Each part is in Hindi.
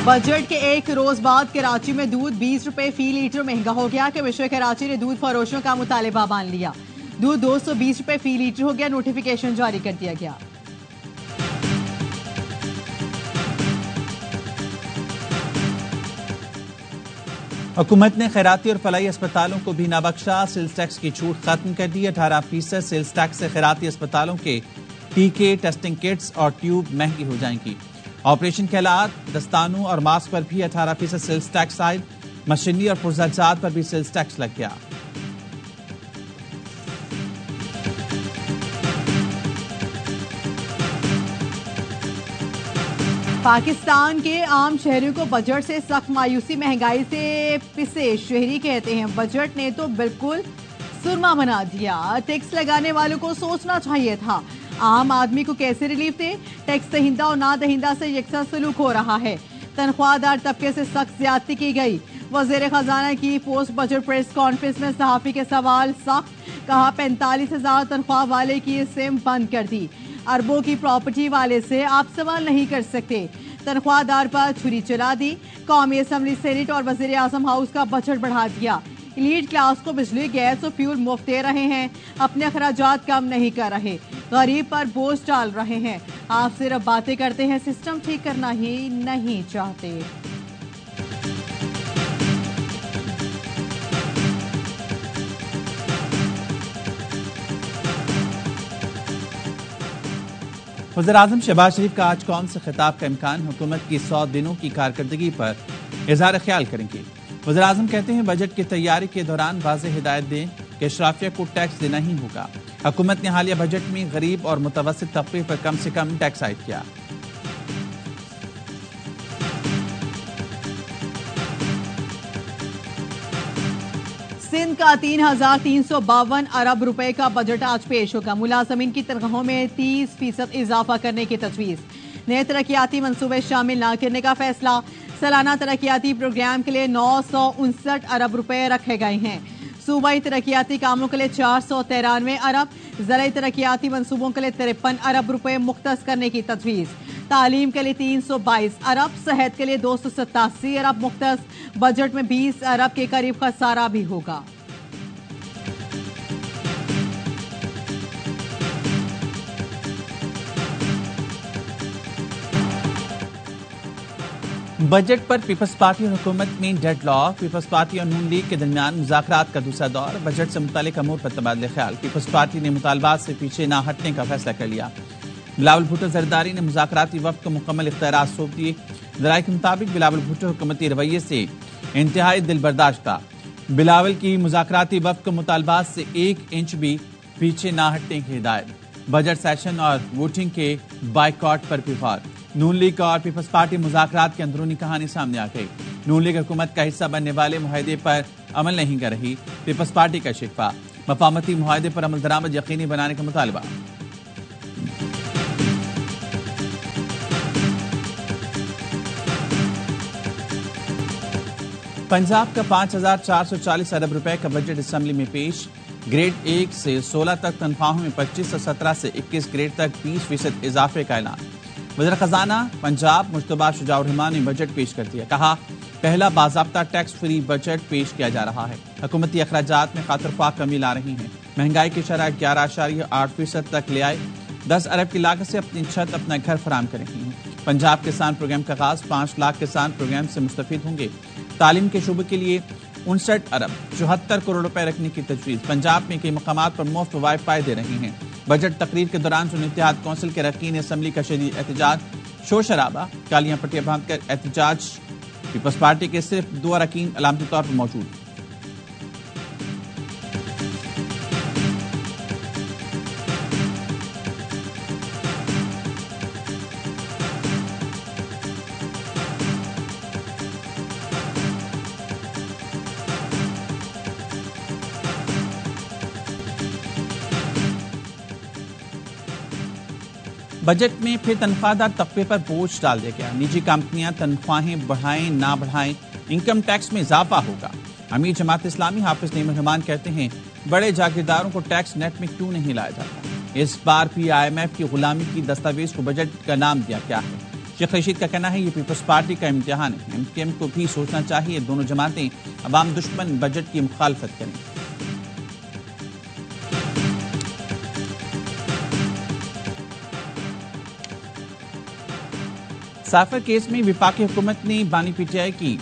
बजट के एक रोज बाद कराची में दूध 20 रुपए फी लीटर महंगा हो गया। कमिश्नर कराची ने दूध फरोशों का मुतालिबा मान लिया। दूध 220 रुपए फी लीटर हो गया। नोटिफिकेशन जारी कर दिया गया। हुकूमत ने खैराती और फलाई अस्पतालों को भी ना बख्शा। सेल्स टैक्स की छूट खत्म कर दी। 18% सेल्स टैक्स से खैराती अस्पतालों के टीके, टेस्टिंग किट्स और ट्यूब महंगी हो जाएंगी। ऑपरेशन के आलात, दस्तानों और मास्क पर भी 18% सेल्स टैक्स आए। मशीनरी और पुरज़ात पर भी सेल्स टैक्स लग गया। पाकिस्तान के आम शहरियों को बजट से सख्त मायूसी। महंगाई से पिसे शहरी कहते हैं बजट ने तो बिल्कुल सुरमा बना दिया। टैक्स लगाने वालों को सोचना चाहिए था आम आदमी को कैसे रिलीफ दे। टैक्स दहिंदा और ना दहिंदा से यकसा सलूक हो रहा है। तनख्वाहदार तबके से सख्त ज्यादती की गई। वज़ीर खजाना की पोस्ट बजट प्रेस कॉन्फ्रेंस में सहाफी के सवाल सख्त। कहा 45,000 तनख्वाह वाले की सिम बंद कर दी। अरबों की प्रॉपर्टी वाले से आप सवाल नहीं कर सकते। तनख्वाहदार पर छुरी चला दी। कौमी असम्बली, सेनेट और वज़ीर आज़म हाउस का बजट बढ़ा दिया। एलीट क्लास को बिजली, गैस और फ्यूल मुफ्त दे रहे हैं। अपने अखराजात कम नहीं कर रहे। गरीब पर बोझ डाल रहे हैं। आप सिर्फ बातें करते हैं, सिस्टम ठीक करना ही नहीं चाहते। वज़ीर आज़म शहबाज शरीफ का आज कौम से खिताब का इम्कान। हुकूमत की 100 दिनों की कारकर्दगी पर इज़हार ख्याल करेंगे। वज़ीर आज़म कहते हैं बजट की तैयारी के दौरान वाज़ेह हिदायत दें कि अशराफिया को टैक्स देना ही होगा। हुकूमत ने हालिया बजट में गरीब और मुतवस्सित तबके पर कम से कम टैक्स आयद किया। सिंध का 3,352 अरब रुपए का बजट आज पेश होगा। मुलाजमीन की तनख्वाहों में 30% इजाफा करने की तजवीज़। नए तरक्याती मंसूबे शामिल न करने का फैसला। सालाना तरक्याती प्रोग्राम के लिए 959 अरब रुपए रखे गए हैं। सूबाई तरक्याती कामों के लिए 493 अरब, ज़राई तरक्याती मंसूबों के लिए 53 अरब रुपए मुख्तस करने की तजवीज़। तालीम के लिए 322 अरब, सेहत के लिए 287 अरब मुख्तस। बजट में 20 अरब के करीब खसारा भी होगा। बजट पर पीपल्स पार्टी और हुकूमत में डेडलॉक। पीपल्स पार्टी और नून लीग के दरमियान मुज़ाकरात का दूसरा दौर। बजट से मुतालिक अमूर पर तबादले ख्याल। पीपल्स पार्टी ने मुतालबात से पीछे ना हटने का फैसला कर लिया। बिलावल भुट्टो जरदारी ने मुज़ाकराती वक्त को मुकम्मल इख्तियारात सौंप दिए। ज़राए के मुताबिक बिलावल भुट्टो हुकूमती रवैये से इंतहाई दिलबर्दाश्त था। बिलावल की मुज़ाकराती वक्त को मुतालबात से 1 इंच भी पीछे ना हटने की हिदायत। बजट सेशन और वोटिंग के बाइकआउट पर भी गौर। नून लीग और पीपल्स पार्टी मुज़ाकरात की अंदरूनी कहानी सामने आ गई। नून लीग हुकूमत का हिस्सा बनने वाले मुआहदे पर अमल नहीं कर रही। पीपल्स पार्टी का शिकवा। मफामती मुआहदे पर अमल दरामद यकीनी बनाने का मुतालबा। पंजाब का 5,440 अरब रुपए का बजट असम्बली में पेश। ग्रेड 1 से 16 तक तनख्वाहों में 25 और 17 से 21 ग्रेड तक 20% इजाफे का ऐलान। वज़ीर खजाना पंजाब मुश्तबा शुजाउर रहमान ने बजट पेश कर दिया। कहा पहला बाज़ाब्ता टैक्स फ्री बजट पेश किया जा रहा है। हुकूमती अखराजात में खातिरख्वाह कमी ला रही हैं। महंगाई की शरह 11.8% तक ले आए। 10 अरब की लागत से अपनी छत, अपना घर फराम कर रही हैं। पंजाब किसान प्रोग्राम का आगाज। 5 लाख किसान प्रोग्राम से मुस्तफीद होंगे। तालीम के शुबे के लिए 59 अरब 74 करोड़ रुपए रखने की तजवीज़। पंजाब में कई मकामात पर मुफ्त वाईफाई दे रही हैं। बजट तकरीर के दौरान सुन्नी इत्तेहाद कौंसिल के रकीन असम्बली का शदीद एहतजाज। शोर शराबा, कालियां पट्टियां बांधकर एहतजाज। पीपल्स पार्टी के सिर्फ 2 अरकान अलामती तौर पर मौजूद। बजट में फिर तनख्वाहदार तबके पर बोझ डाल दिया गया। निजी कंपनियां तनख्वाहें बढ़ाएं ना बढ़ाएं, इनकम टैक्स में इजाफा होगा। अमीर जमात इस्लामी हाफिज नईम रहमान कहते हैं बड़े जागीरदारों को टैक्स नेट में क्यों नहीं लाया जाता। इस बार भी IMF की गुलामी की दस्तावेज को बजट का नाम दिया गया है। शेख रशीद का कहना है ये पीपल्स पार्टी का इम्तिहान है, एमकेएम को भी सोचना चाहिए दोनों जमातें अवाम दुश्मन बजट की मुखालफत करें। साफर केस में विफाकी हुकूमत ने बानी पीटीआई की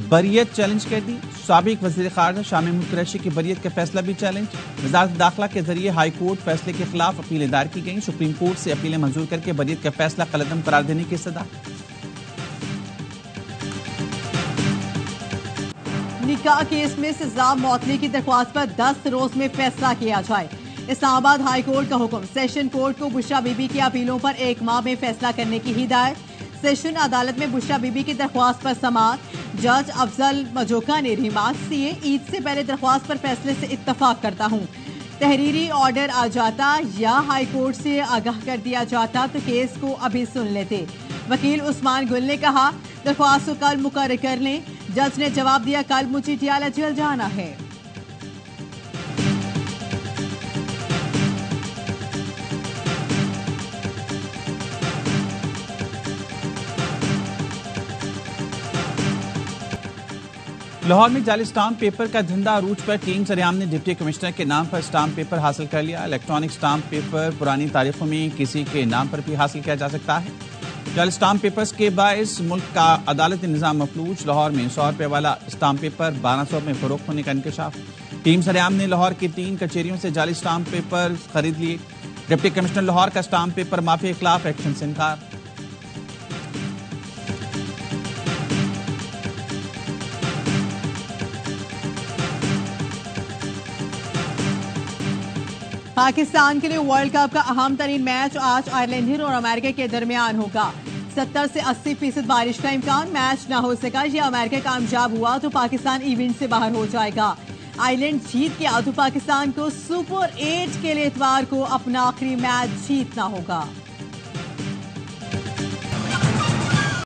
बरियत चैलेंज कर दी। साबिक वज़ीर ख़ारजा शाह महमूद कुरैशी की बरियत का फैसला भी चैलेंज। वज़ारत दाखिला के जरिए हाई कोर्ट फैसले के खिलाफ अपीलें दायर की गई। सुप्रीम कोर्ट से अपीलें मंजूर करके बरियत का फैसला कलअदम करार देने की सदा। निकाह केस में सजा मौतली की दरख्वास्त पर 10 रोज में फैसला किया जाए। इस्लामाबाद हाई कोर्ट का हुक्म। सेशन कोर्ट को बुशरा बीबी की अपीलों पर 1 माह में फैसला करने की हिदायत। सेशन अदालत में बुशरा बीबी की दरख्वास्त पर समाअत। जज अफजल मजोका ने रिमार्क दिए, ईद से पहले दरख्वास्त पर फैसले से इत्तफाक करता हूँ। तहरीरी ऑर्डर आ जाता या हाई कोर्ट से आगाह कर दिया जाता तो केस को अभी सुन लेते। वकील उस्मान गुल ने कहा दरख्वास्त को कल मुकर्रर कर लें। जज ने जवाब दिया कल मुझे टियाला जेल जाना है। लाहौर में जाली स्टाम्प पेपर का धंधा अरूज पर टीम सरेआम ने डिप्टी कमिश्नर के नाम पर स्टाम्प पेपर हासिल कर लिया। इलेक्ट्रॉनिक स्टाम्प पेपर पुरानी तारीखों में किसी के नाम पर भी हासिल किया जा सकता है। जाली स्टाम्प पेपर्स के बायस मुल्क का अदालती निज़ाम मफलूज। लाहौर में 100 रुपये वाला स्टाम्प पेपर 1200 में फरोख्त होने का इंकशाफ। टीम सरेआम ने लाहौर की 3 कचेरियों से जाली स्टाम्प पेपर खरीद लिए। डिप्टी कमिश्नर लाहौर का स्टाम्प पेपर माफी के खिलाफ एक्शन से इनकार। पाकिस्तान के लिए वर्ल्ड कप का अहम तरीन मैच आज आयरलैंड और अमेरिका के दरमियान होगा। 70 से 80% बारिश का इम्कान। मैच न हो सका या अमेरिका कामयाब हुआ तो पाकिस्तान इवेंट से बाहर हो जाएगा। आयरलैंड जीत गया तो पाकिस्तान को सुपर 8 के लिए इतवार को अपना आखिरी मैच जीतना होगा।